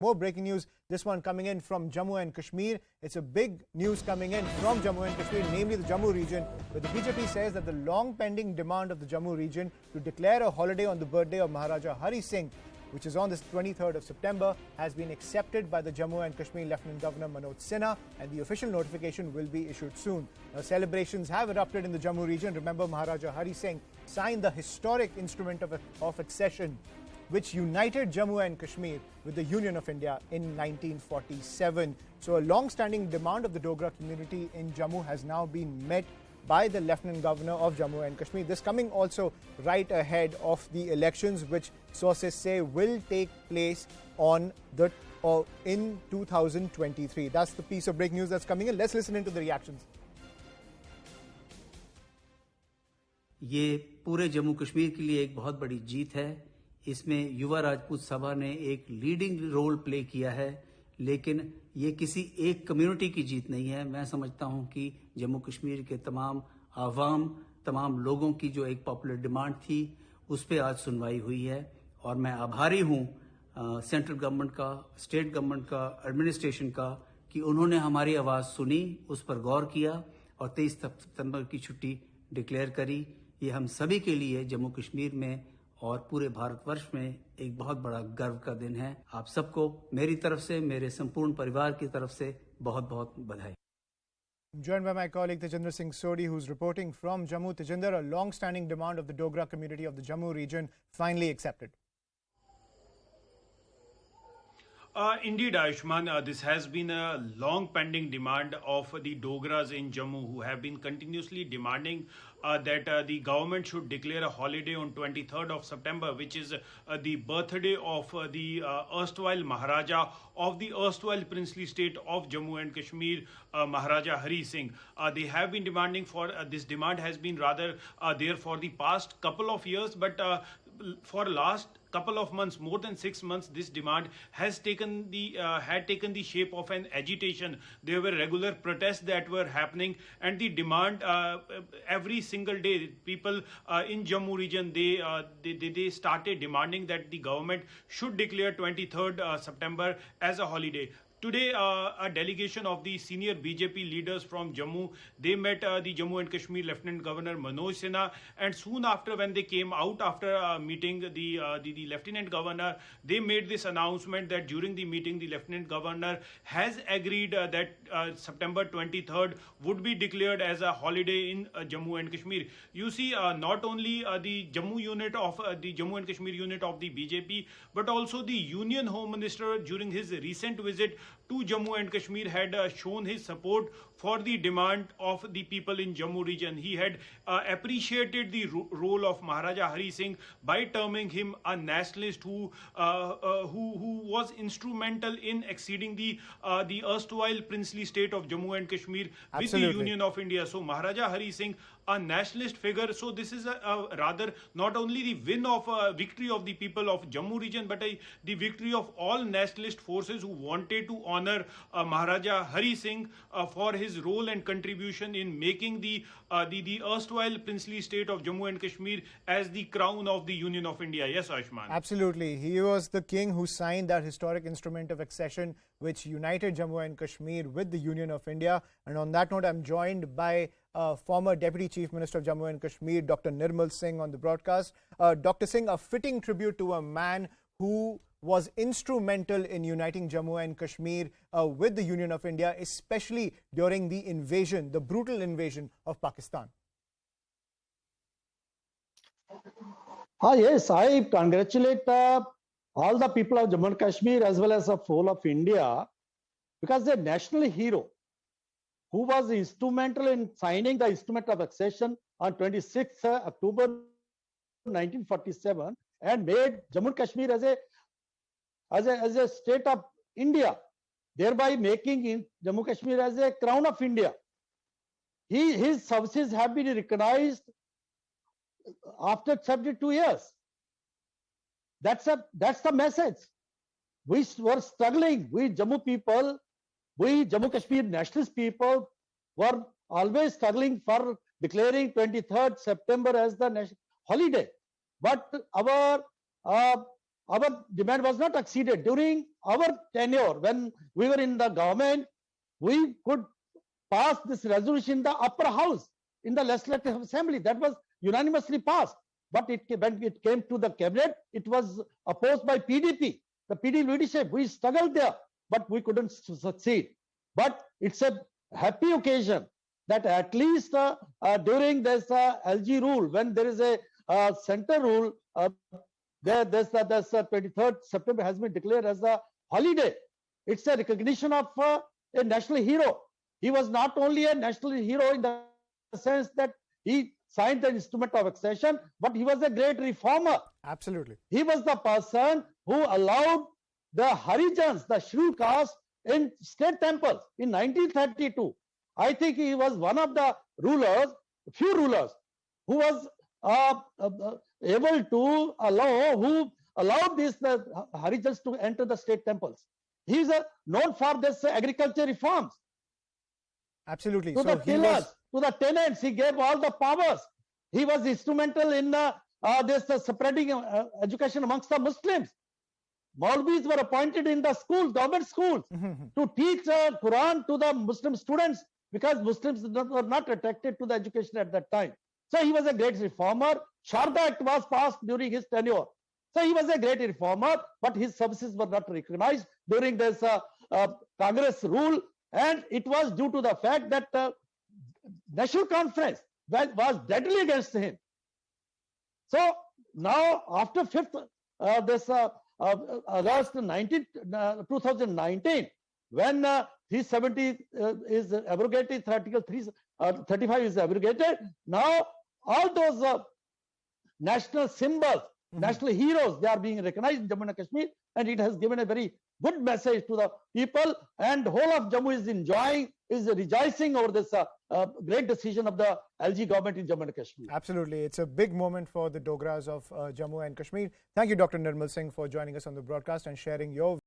More breaking news, this one coming in from Jammu and Kashmir. It's a big news coming in from Jammu and Kashmir, namely the Jammu region, where the BJP says that the long-pending demand of the Jammu region to declare a holiday on the birthday of Maharaja Hari Singh, which is on the 23rd of September, has been accepted by the Jammu and Kashmir Lieutenant Governor Manoj Sinha, and the official notification will be issued soon. Now, celebrations have erupted in the Jammu region. Remember, Maharaja Hari Singh signed the historic instrument of accession, which united Jammu and Kashmir with the Union of India in 1947. So a long-standing demand of the Dogra community in Jammu has now been met by the Lieutenant Governor of Jammu and Kashmir. This coming also right ahead of the elections, which sources say will take place in 2023. That's the piece of breaking news that's coming in. Let's listen into the reactions. ये पूरे जम्मू कश्मीर के लिए एक बहुत बड़ी जीत है। इसमें युवा राजपूत सभा ने एक लीडिंग रोल प्ले किया है, लेकिन ये किसी एक कम्युनिटी की जीत नहीं है। मैं समझता हूं कि जम्मू कश्मीर के तमाम आवाम, तमाम लोगों की जो एक पॉपुलर डिमांड थी, उस पर आज सुनवाई हुई है। और मैं आभारी हूं सेंट्रल गवर्नमेंट का, स्टेट गवर्नमेंट का, एडमिनिस्ट्रेशन का, कि उन्होंने हमारी आवाज़ सुनी, उस पर गौर किया और 23 सितंबर की छुट्टी डिक्लेयर करी। ये हम सभी के लिए जम्मू कश्मीर में और पूरे भारतवर्ष में एक बहुत बड़ा गर्व का दिन है। आप सबको मेरी तरफ से, मेरे संपूर्ण परिवार की तरफ से बहुत बहुत बधाई। Joined by my colleague Tejinder Singh Sodhi, who's reporting from Jammu. Tejinder, a long-standing demand of the Dogra community of the Jammu region finally accepted. Indeed, Ayushman, this has been a long-pending demand of the Dogras in Jammu, who have been continuously demanding that the government should declare a holiday on 23rd of September, which is the birthday of the erstwhile Maharaja of the erstwhile princely state of Jammu and Kashmir, Maharaja Hari Singh. They have been demanding for this demand has been rather there for the past couple of years, but for last couple of months, more than 6 months, this demand has taken the shape of an agitation. There were regular protests that were happening, and the demand every single day, people in Jammu region, they started demanding that the government should declare 23rd September as a holiday. Today, a delegation of the senior BJP leaders from Jammu, they met the Jammu and Kashmir Lieutenant Governor Manoj Sinha, and soon after, when they came out after meeting the Lieutenant Governor, they made this announcement that during the meeting, the Lieutenant Governor has agreed that September 23rd would be declared as a holiday in Jammu and Kashmir. You see, not only the Jammu unit of the Jammu and Kashmir unit of the BJP, but also the Union Home Minister during his recent visit to Jammu and Kashmir had shown his support for the demand of the people in Jammu region. He had appreciated the role of Maharaja Hari Singh by terming him a nationalist who was instrumental in exceeding the erstwhile princely state of Jammu and Kashmir with the Union of India. So Maharaja Hari Singh, a nationalist figure. So this is a rather not only the win of victory of the people of Jammu region, but the victory of all nationalist forces who wanted to honor Maharaja Hari Singh for his role and contribution in making the erstwhile princely state of Jammu and Kashmir as the crown of the Union of India. Yes, Ayushman. Absolutely. He was the king who signed that historic instrument of accession, which united Jammu and Kashmir with the Union of India. And on that note, I'm joined by former Deputy Chief Minister of Jammu and Kashmir, Dr. Nirmal Singh, on the broadcast. Dr. Singh, a fitting tribute to a man who was instrumental in uniting Jammu and Kashmir with the Union of India, especially during the invasion, the brutal invasion of Pakistan. Yes, I congratulate all the people of Jammu and Kashmir as well as the whole of India, because the national hero who was instrumental in signing the instrument of accession on 26th October 1947 and made Jammu and Kashmir as a state of India, thereby making Jammu and Kashmir as a crown of India. His services have been recognized after 72 years. That's the message. We were struggling. We Jammu people, we Jammu Kashmir nationalist people were always struggling for declaring 23rd September as the national holiday. But our demand was not exceeded. During our tenure, when we were in the government, we could pass this resolution in the upper house, in the legislative assembly. That was unanimously passed. But when it came to the cabinet, it was opposed by PDP, the PD leadership. We struggled there, but we couldn't succeed. But it's a happy occasion that at least during this LG rule, when there is a center rule, this 23rd September has been declared as a holiday. It's a recognition of a national hero. He was not only a national hero in the sense that he signed the instrument of accession, but he was a great reformer. Absolutely. He was the person who allowed the Harijans, the scheduled caste, in state temples in 1932. I think he was one of the rulers, few rulers, who was able to who allowed these Harijans to enter the state temples. He is known for this agriculture reforms. Absolutely. To the tillers, to the tenants, he gave all the powers. He was instrumental in this spreading education amongst the Muslims. Maulvis were appointed in the schools, government schools, to teach Quran to the Muslim students, because Muslims were not attracted to the education at that time. So he was a great reformer. Sharda Act was passed during his tenure. So he was a great reformer, but his services were not recognized during this Congress rule. And it was due to the fact that National Conference was deadly against him. So now, after 5th August 2019, when 370 is abrogated, Article 35 is abrogated, now all those national symbols, national heroes, they are being recognized in Jammu and Kashmir, and it has given a very good message to the people, and whole of Jammu is rejoicing over this great decision of the LG government in Jammu and Kashmir. Absolutely. It's a big moment for the Dogras of Jammu and Kashmir. Thank you, Dr. Nirmal Singh, for joining us on the broadcast and sharing your